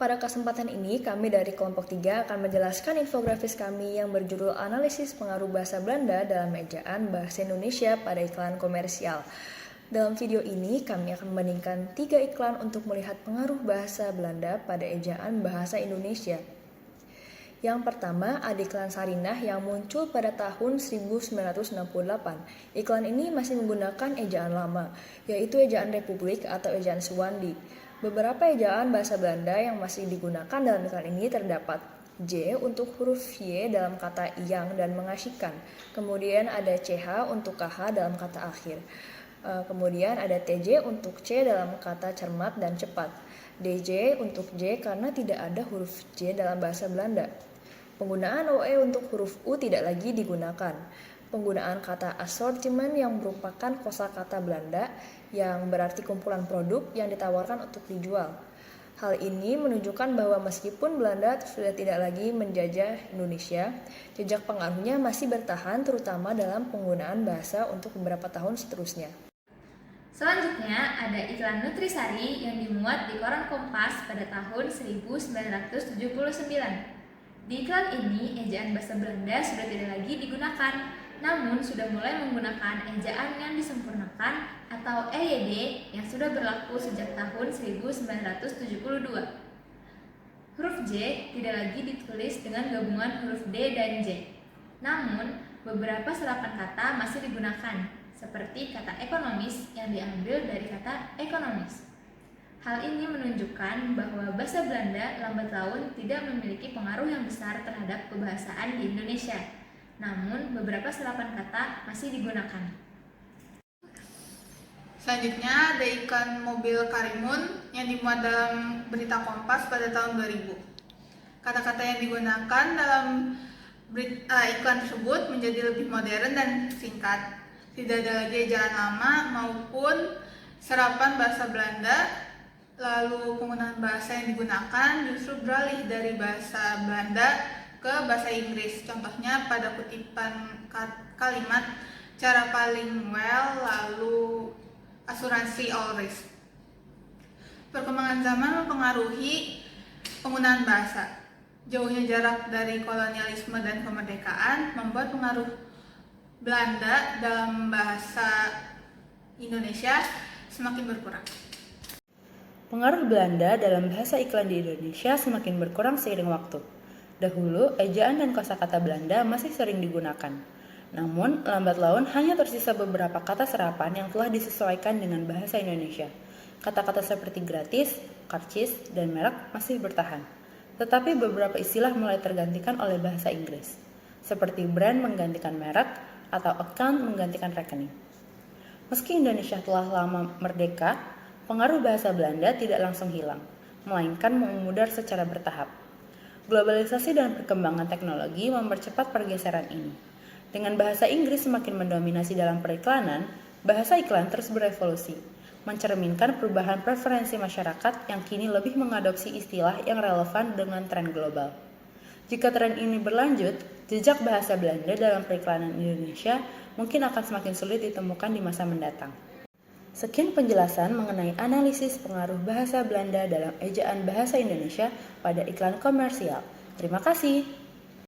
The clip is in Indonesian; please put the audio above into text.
Pada kesempatan ini, kami dari kelompok 3 akan menjelaskan infografis kami yang berjudul Analisis Pengaruh Bahasa Belanda dalam Ejaan Bahasa Indonesia pada Iklan Komersial. Dalam video ini, kami akan membandingkan 3 iklan untuk melihat pengaruh bahasa Belanda pada ejaan bahasa Indonesia. Yang pertama, ada iklan Sarinah yang muncul pada tahun 1968. Iklan ini masih menggunakan ejaan lama, yaitu ejaan Republik atau ejaan Suwandi. Beberapa ejaan bahasa Belanda yang masih digunakan dalam iklan ini terdapat J untuk huruf Y dalam kata yang dan mengasihkan. Kemudian ada CH untuk KH dalam kata akhir. Kemudian ada TJ untuk C dalam kata cermat dan cepat. DJ untuk J karena tidak ada huruf J dalam bahasa Belanda. Penggunaan OE untuk huruf U tidak lagi digunakan. Penggunaan kata assortiment yang merupakan kosakata Belanda yang berarti kumpulan produk yang ditawarkan untuk dijual. Hal ini menunjukkan bahwa meskipun Belanda sudah tidak lagi menjajah Indonesia, jejak pengaruhnya masih bertahan terutama dalam penggunaan bahasa untuk beberapa tahun seterusnya. Selanjutnya ada iklan Nutrisari yang dimuat di koran Kompas pada tahun 1979. Di iklan ini, ejaan bahasa Belanda sudah tidak lagi digunakan, namun sudah mulai menggunakan ejaan yang disempurnakan atau EYD yang sudah berlaku sejak tahun 1972. Huruf J tidak lagi ditulis dengan gabungan huruf D dan J. Namun, beberapa serapan kata masih digunakan, seperti kata ekonomis yang diambil dari kata ekonomis. Hal ini menunjukkan bahwa bahasa Belanda lambat laun tidak memiliki pengaruh yang besar terhadap kebahasaan di Indonesia. Namun, beberapa serapan kata masih digunakan. Selanjutnya ada iklan mobil Karimun yang dimuat dalam berita Kompas pada tahun 2000. Kata-kata yang digunakan dalam iklan tersebut menjadi lebih modern dan singkat. Tidak ada lagi ejaan lama maupun serapan bahasa Belanda. Lalu penggunaan bahasa yang digunakan justru beralih dari bahasa Belanda ke bahasa Inggris. Contohnya pada kutipan kalimat cara paling well, lalu asuransi all risk. Perkembangan zaman mempengaruhi penggunaan bahasa. Jauhnya jarak dari kolonialisme dan kemerdekaan membuat pengaruh Belanda dalam bahasa Indonesia semakin berkurang. Pengaruh Belanda dalam bahasa iklan di Indonesia semakin berkurang seiring waktu. Dahulu, ejaan dan kosakata Belanda masih sering digunakan. Namun, lambat laun hanya tersisa beberapa kata serapan yang telah disesuaikan dengan bahasa Indonesia. Kata-kata seperti gratis, karcis, dan merek masih bertahan. Tetapi beberapa istilah mulai tergantikan oleh bahasa Inggris, seperti brand menggantikan merek atau account menggantikan rekening. Meski Indonesia telah lama merdeka, pengaruh bahasa Belanda tidak langsung hilang, melainkan memudar secara bertahap. Globalisasi dan perkembangan teknologi mempercepat pergeseran ini. Dengan bahasa Inggris semakin mendominasi dalam periklanan, bahasa iklan terus berevolusi, mencerminkan perubahan preferensi masyarakat yang kini lebih mengadopsi istilah yang relevan dengan tren global. Jika tren ini berlanjut, jejak bahasa Belanda dalam periklanan Indonesia mungkin akan semakin sulit ditemukan di masa mendatang. Sekian penjelasan mengenai analisis pengaruh bahasa Belanda dalam ejaan bahasa Indonesia pada iklan komersial. Terima kasih.